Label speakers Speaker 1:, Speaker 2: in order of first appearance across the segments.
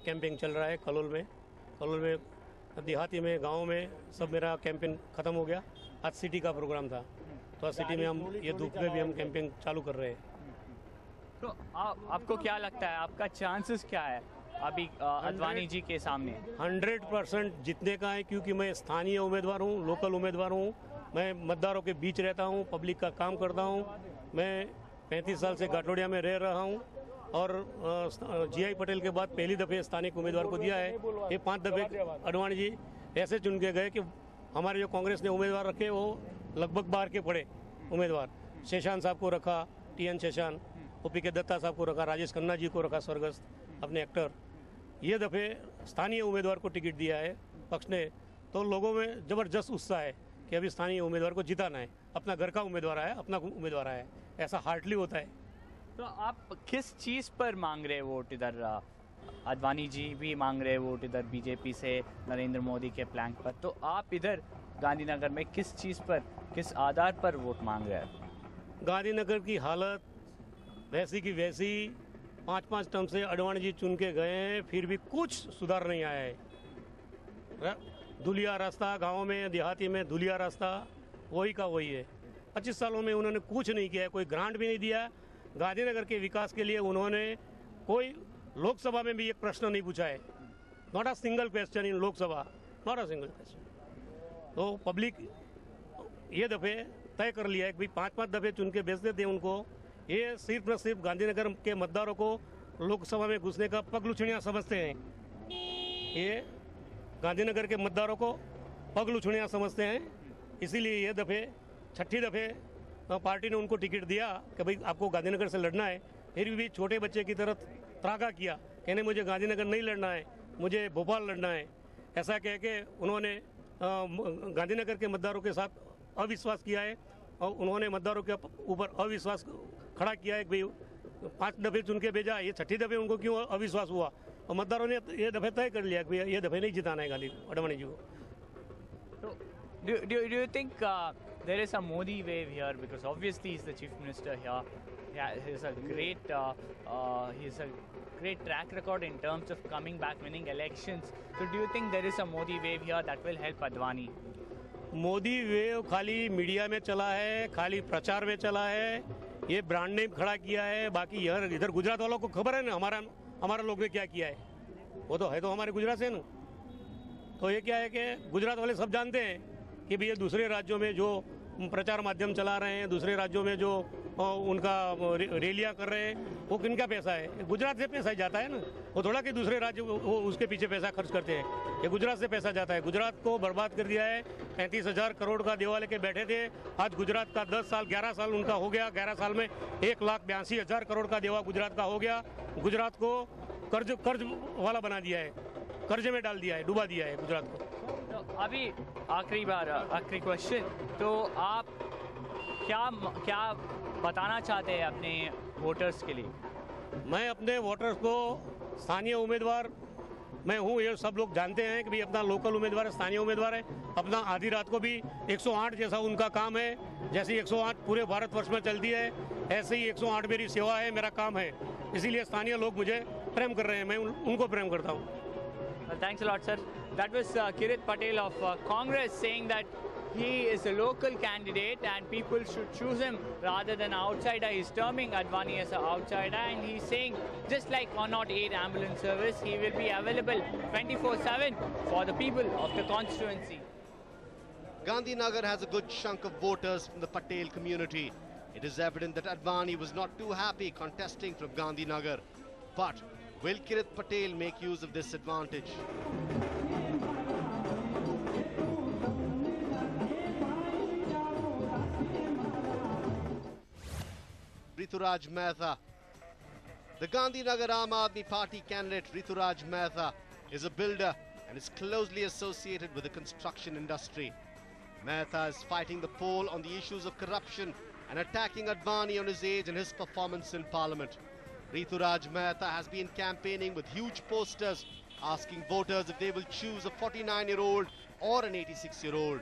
Speaker 1: Camping चल रहा है कलोल में देहाती में, गांव में सब मेरा कैंपिंग ख़त्म हो गया। आज सिटी का प्रोग्राम था, तो आज सिटी में हम ये धूप में भी हम कैंपिंग चालू कर रहे हैं।
Speaker 2: तो आपको क्या लगता है, आपका चांसेस क्या है अभी अडवाणी जी के सामने?
Speaker 1: 100% जीतने का है, क्योंकि मैं स्थानीय उम्मीदवार हूँ, लोकल उम्मीदवार हूँ। मैं मतदारों के बीच रहता हूँ, पब्लिक का काम करता हूँ। मैं 35 साल से घाटोड़िया में रह रहा हूँ और जीआई पटेल के बाद पहली दफे स्थानिक उम्मीदवार को दिया है। ये 5 दफे अडवाणी जी ऐसे चुन के गए कि हमारे जो कांग्रेस ने उम्मीदवार रखे वो लगभग बाहर के पड़े उम्मीदवार। शेषान साहब को रखा, टीएन शेषान, ओपी के दत्ता साहब को रखा, राजेश खन्ना जी को रखा, स्वर्गस्थ अपने एक्टर। ये दफे स्थानीय उम्मीदवार को टिकट दिया है पक्ष ने, तो लोगों में जबरदस्त उत्साह है कि अभी स्थानीय उम्मीदवार को जिताना है। अपना घर का उम्मीदवार है, अपना उम्मीदवार है, ऐसा हार्डली होता है।
Speaker 2: तो आप किस चीज़ पर मांग रहे वोट? इधर अडवाणी जी भी मांग रहे वोट इधर बीजेपी से, नरेंद्र मोदी के प्लान पर। तो आप इधर गांधीनगर में किस चीज़ पर, किस आधार पर वोट मांग रहे हैं?
Speaker 1: गांधीनगर की हालत वैसी की वैसी, 5-5 टर्म से अडवाणी जी चुन के गए हैं, फिर भी कुछ सुधार नहीं आया है। धुलिया रास्ता गाँव में, देहाती में धुलिया रास्ता वही का वही है। 25 सालों में उन्होंने कुछ नहीं किया है, कोई ग्रांट भी नहीं दिया। गांधीनगर के विकास के लिए उन्होंने कोई लोकसभा में भी एक प्रश्न नहीं पूछा है। Not a single question in Lok Sabha, not a single question. तो पब्लिक ये दफे तय कर लिया है कि भाई 5-5 दफे चुन के भेज देते हैं उनको। ये सिर्फ न सिर्फ गांधीनगर के मतदारों को लोकसभा में घुसने का पगलुछड़ियाँ समझते हैं। ये गांधीनगर के मतदारों को पगलुछड़ियाँ समझते हैं, इसीलिए ये दफे, छठी दफे पार्टी ने उनको टिकट दिया कि भाई आपको गांधीनगर से लड़ना है। फिर भी छोटे बच्चे की तरह त्रागा किया, कहने मुझे गांधीनगर नहीं लड़ना है, मुझे भोपाल लड़ना है। ऐसा कह के उन्होंने गांधीनगर के मतदारों के साथ अविश्वास किया है और उन्होंने मतदारों के ऊपर अविश्वास खड़ा किया है कि भाई 5 दफे चुन के भेजा, ये छठी दफे उनको क्यों अविश्वास हुआ। और मतदारों ने ये दफे तय कर लिया कि ये दफे नहीं जिताना है गांधी अडवाणी जी को। तो
Speaker 2: do you think there is a Modi wave here? Because obviously he's the chief minister here. Yeah, he's a great track record in terms of coming back, winning elections. So do you think there is a Modi wave here that will help Advani?
Speaker 1: Modi wave खाली media में चला है, खाली प्रचार में चला है, ये ब्रांड नेम खड़ा किया है। बाकी यार इधर गुजरात वालों को खबर है ना हमारा लोग ने क्या किया है, वो तो है तो हमारे गुजरात से ना। तो ये क्या है कि गुजरात वाले सब जानते हैं कि भैया दूसरे राज्यों में जो प्रचार माध्यम चला रहे हैं, दूसरे राज्यों में जो उनका रैलियां कर रहे हैं, वो किनका पैसा है? गुजरात से पैसा जाता है ना। वो थोड़ा कि दूसरे राज्य वो उसके पीछे पैसा खर्च करते हैं, ये गुजरात से पैसा जाता है। गुजरात को बर्बाद कर दिया है। 35,000 करोड़ का देवा लेके बैठे थे, आज गुजरात का 10 साल 11 साल उनका हो गया। 11 साल में 1,82,000 करोड़ का देवा गुजरात का हो गया। गुजरात को कर्ज वाला बना दिया है, कर्जे में डाल दिया है, डुबा दिया है गुजरात को।
Speaker 2: तो अभी आखिरी क्वेश्चन, तो आप क्या बताना चाहते हैं अपने वोटर्स के लिए?
Speaker 1: मैं अपने वोटर्स को, स्थानीय उम्मीदवार मैं हूँ, ये सब लोग जानते हैं कि भाई अपना लोकल उम्मीदवार है, स्थानीय उम्मीदवार है। अपना आधी रात को भी 108 जैसा उनका काम है, जैसे 108 पूरे भारतवर्ष में चलती है, ऐसे ही 108 मेरी सेवा है, मेरा काम है। इसीलिए स्थानीय लोग मुझे प्रेम कर रहे हैं, मैं उनको प्रेम करता हूँ।
Speaker 2: Thanks a lot, sir. That was Kirit Patel of Congress saying that he is a local candidate and people should choose him rather than an outsider. He's terming Advani as an outsider, and he's saying just like 108 ambulance service, he will be available 24/7 for the people of the constituency.
Speaker 3: Gandhinagar has a good chunk of voters from the Patel community. It is evident that Advani was not too happy contesting from Gandhinagar. But will Kirit Patel make use of this advantage? Rituraj Mehta. The Gandhinagar Aam Aadmi Party candidate Rituraj Mehta is a builder and is closely associated with the construction industry. Mehta is fighting the poll on the issues of corruption and attacking Advani on his age and his performance in Parliament. Rituraj Mehta has been campaigning with huge posters asking voters if they will choose a 49-year-old or an 86-year-old.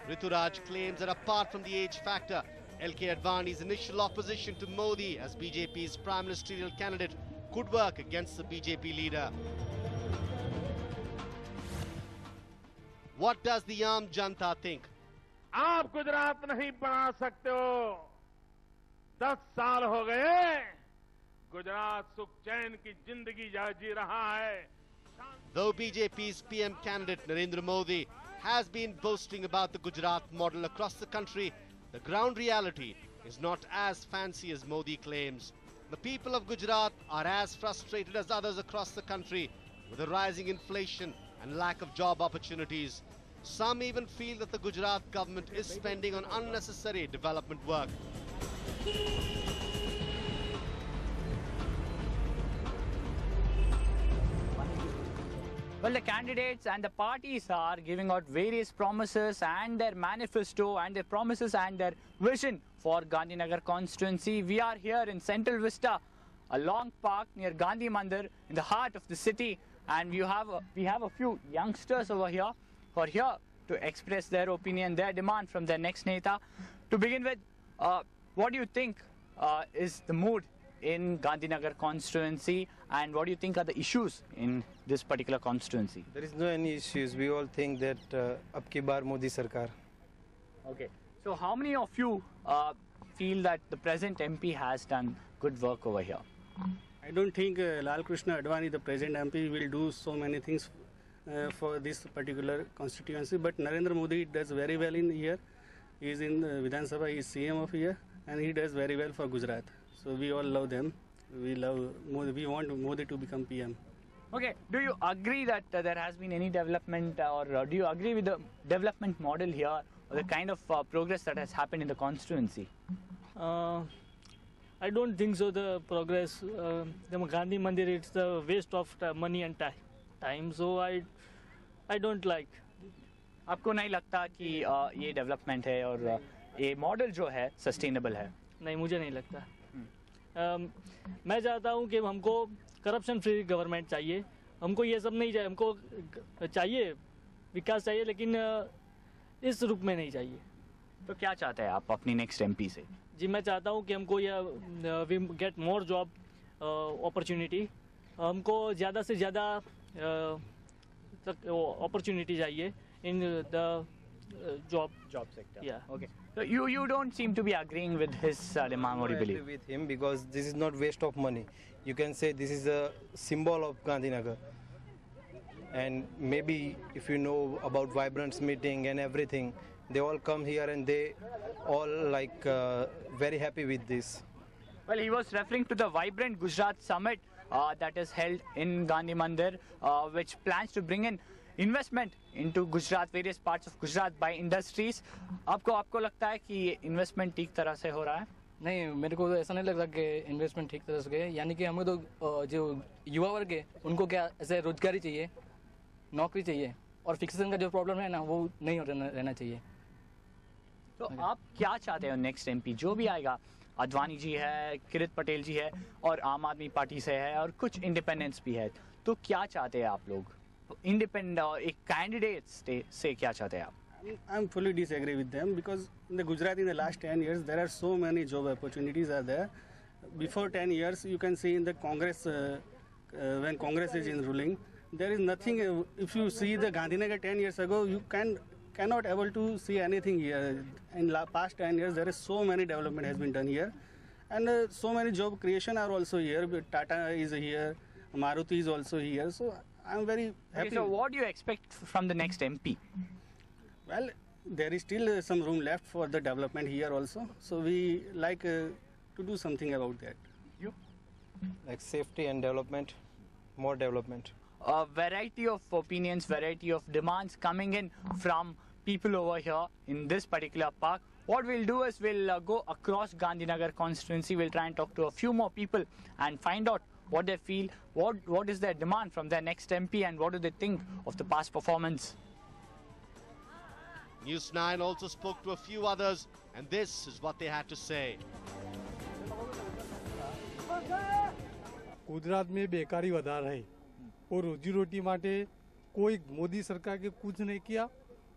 Speaker 3: Rituraj claims that apart from the age factor, LK Advani's initial opposition to Modi as BJP's prime ministerial candidate could work against the BJP leader. What does the Aam Janta think?
Speaker 4: आप गुजरात नहीं बना सकते हो। 10 साल हो गए, गुजरात सुख चैन की जिंदगी जी रहा है।
Speaker 3: Though BJP's PM candidate Narendra Modi has been boasting about the Gujarat model across the country, the ground reality is not as fancy as Modi claims. The people of Gujarat are as frustrated as others across the country with the rising inflation and lack of job opportunities. Some even feel that the Gujarat government is spending on unnecessary development work.
Speaker 2: Well, the candidates and the parties are giving out various promises and their manifesto and their promises and their vision for Gandhinagar constituency. We are here in Central Vista, a long park near Gandhi Mandir in the heart of the city, and we have a few youngsters over here who are here to express their opinion, their demand from their next Neta. To begin with, what do you think is the mood in Gandhinagar constituency, and what do you think are the issues in this particular constituency?
Speaker 5: There is no any issues. We all think that ab ki baar Modi Sarkar.
Speaker 2: Okay. So how many of you feel that the present MP has done good work over here?
Speaker 6: I don't think Lal Krishna Advani, the present MP, will do so many things for this particular constituency. But Narendra Modi does very well in here. He is in Vidhan Sabha, he is CM of here, and he does very well for Gujarat. So we all love them. We love Modi. We want Modi to become PM.
Speaker 2: Okay. Do you agree that there has been any development, or do you agree with the development model here, or the kind of progress that has happened in the constituency?
Speaker 7: I don't think so. The progress, the Gandhi Mandir, it's the waste of money and time. So I don't like.
Speaker 2: आपको नहीं लगता कि ये development है और ये model जो है सस्टेनेबल है?
Speaker 7: नहीं, मुझे नहीं लगता। मैं चाहता हूँ कि हमको करप्शन फ्री गवर्नमेंट चाहिए। हमको ये सब नहीं चाहिए। हमको चाहिए विकास चाहिए, लेकिन इस रूप में नहीं चाहिए।
Speaker 2: तो क्या चाहते हैं आप अपनी नेक्स्ट एमपी से?
Speaker 7: जी, मैं चाहता हूँ कि हमको ये we get more job opportunity. हमको ज़्यादा से ज़्यादा अपॉर्चुनिटी चाहिए in the job sector.
Speaker 2: Yeah. Okay. So you don't seem to be agreeing with his demand, or you believe?
Speaker 5: I agree with him because this is not waste of money. You can say this is a symbol of Gandhinagar. And maybe if you know about Vibrant's meeting and everything, they all come here and they all like very happy with this.
Speaker 2: Well, he was referring to the Vibrant Gujarat Summit that is held in Gandhi Mandir, which plans to bring in investment into Gujarat, various parts of Gujarat by industries. आपको लगता है कि ये investment ठीक तरह से हो रहा है?
Speaker 8: नहीं, मेरे को तो ऐसा नहीं लगता कि इन्वेस्टमेंट ठीक तरह से है। यानी कि हमें तो जो युवा वर्ग है उनको क्या ऐसे रोजगारी चाहिए, नौकरी चाहिए, और फिक्सेशन का जो प्रॉब्लम है ना वो नहीं रहना चाहिए।
Speaker 2: तो आप क्या चाहते हो नेक्स्ट एमपी जो भी आएगा? अडवाणी जी है, किरित पटेल जी है, और आम आदमी पार्टी से है, और कुछ इंडिपेंडेंस भी है। तो क्या चाहते हैं आप लोग? Independent or a candidate say क्या चाहते हैं आप?
Speaker 6: I'm fully disagree with them because in the Gujarat in the last 10 years there are so many job opportunities are there. Before 10 years you can see in the Congress when Congress is in ruling there is nothing. If you see the Gandhinagar 10 years ago you cannot able to see anything here. In past 10 years there is so many development has been done here, and so many job creation are also here. Tata is here, Maruti is also here, so I'm very happy.
Speaker 2: Okay, so what do you expect from the next MP?
Speaker 6: Well, there is still some room left for the development here also. So we like to do something about that.
Speaker 2: You?
Speaker 5: Like safety and development, more development.
Speaker 2: A variety of opinions, variety of demands coming in from people over here in this particular park. What we'll do is we'll go across Gandhinagar constituency. We'll try and talk to a few more people and find out what they feel, what is their demand from their next MP, and what do they think of the past performance.
Speaker 3: News 9 also spoke to a few others, and this is what they had to say.
Speaker 9: Gujarat में बेकारी વધારે है और रोजी रोटी माटे कोई मोदी सरकार के कुछ नहीं किया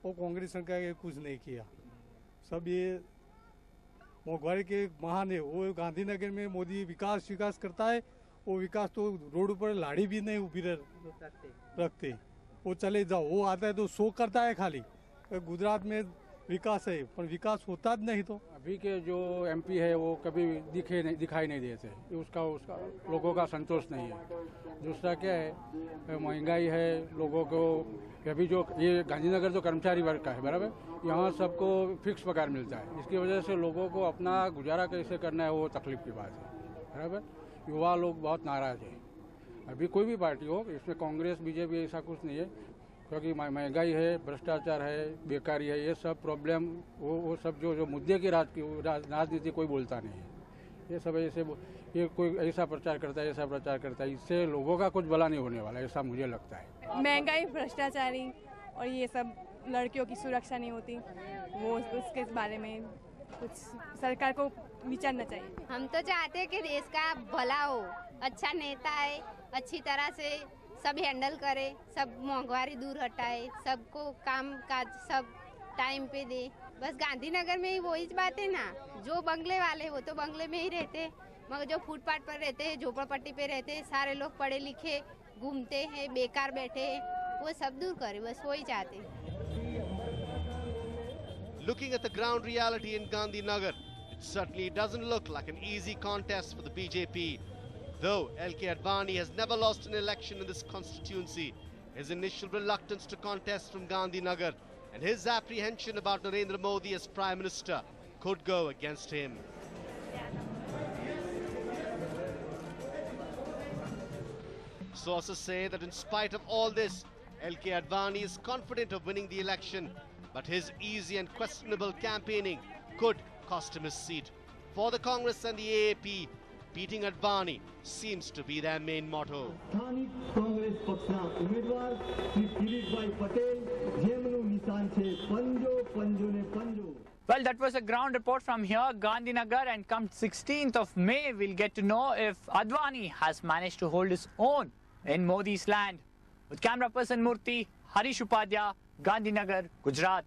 Speaker 9: और कांग्रेस सरकार के कुछ नहीं किया। सब ये मोहवारी के महान है। वो गांधीनगर में मोदी विकास करता है, वो विकास तो रोड पर लाड़ी भी नहीं उभी रखते। वो चले जाओ, वो आता है तो शो करता है खाली गुजरात में विकास है, पर विकास होता ज नहीं। तो
Speaker 10: अभी के जो एमपी है वो कभी दिखाई नहीं देते, उसका लोगों का संतोष नहीं है। दूसरा क्या है, महंगाई है, लोगों को अभी जो ये गांधीनगर जो कर्मचारी वर्ग का है बराबर, यहाँ सबको फिक्स पगार मिलता है, इसकी वजह से लोगों को अपना गुजारा कैसे करना है वो तकलीफ की बात है बराबर। युवा लोग बहुत नाराज है, अभी कोई भी पार्टी हो, इसमें कांग्रेस बीजेपी ऐसा कुछ नहीं है, क्योंकि महंगाई है, भ्रष्टाचार है, बेकारी है, ये सब प्रॉब्लम वो सब जो मुद्दे की राजनीति कोई बोलता नहीं है। ये सब ऐसे ये कोई ऐसा प्रचार करता है, ऐसा प्रचार करता है, इससे लोगों का कुछ भला नहीं होने वाला, ऐसा मुझे लगता है।
Speaker 11: महंगाई, भ्रष्टाचारी और ये सब, लड़कियों की सुरक्षा नहीं होती, वो उसके बारे में कुछ सरकार को विचारना चाहिए।
Speaker 12: हम तो चाहते हैं कि देश का भला हो, अच्छा नेता है, अच्छी तरह से सब हैंडल करे, सब महंगाई दूर हटाए, सबको काम काज सब टाइम पे दे। बस गांधीनगर में ही वही बात है ना, जो बंगले वाले वो तो बंगले में ही रहते, मगर जो फुटपाथ पर रहते हैं, झोपड़पट्टी पे रहते हैं, सारे लोग पढ़े लिखे घूमते हैं, बेकार बैठे हैं, वो सब दूर करे, बस वही चाहते हैं।
Speaker 3: Looking at the ground reality in Gandhinagar, it certainly doesn't look like an easy contest for the BJP. Though LK Advani has never lost an election in this constituency, his initial reluctance to contest from Gandhinagar and his apprehension about Narendra Modi as Prime Minister could go against him. Sources say that in spite of all this, LK Advani is confident of winning the election, but his easy and questionable campaigning could cost him his seat. For the Congress and the AAP, beating Advani seems to be their main motto.
Speaker 2: Well, that was a ground report from here, Gandhinagar, and come 16th of May, we'll get to know if Advani has managed to hold his own in Modi's land. With camera person Murthy, Harish Upadhyay, Gandhinagar, Gujarat.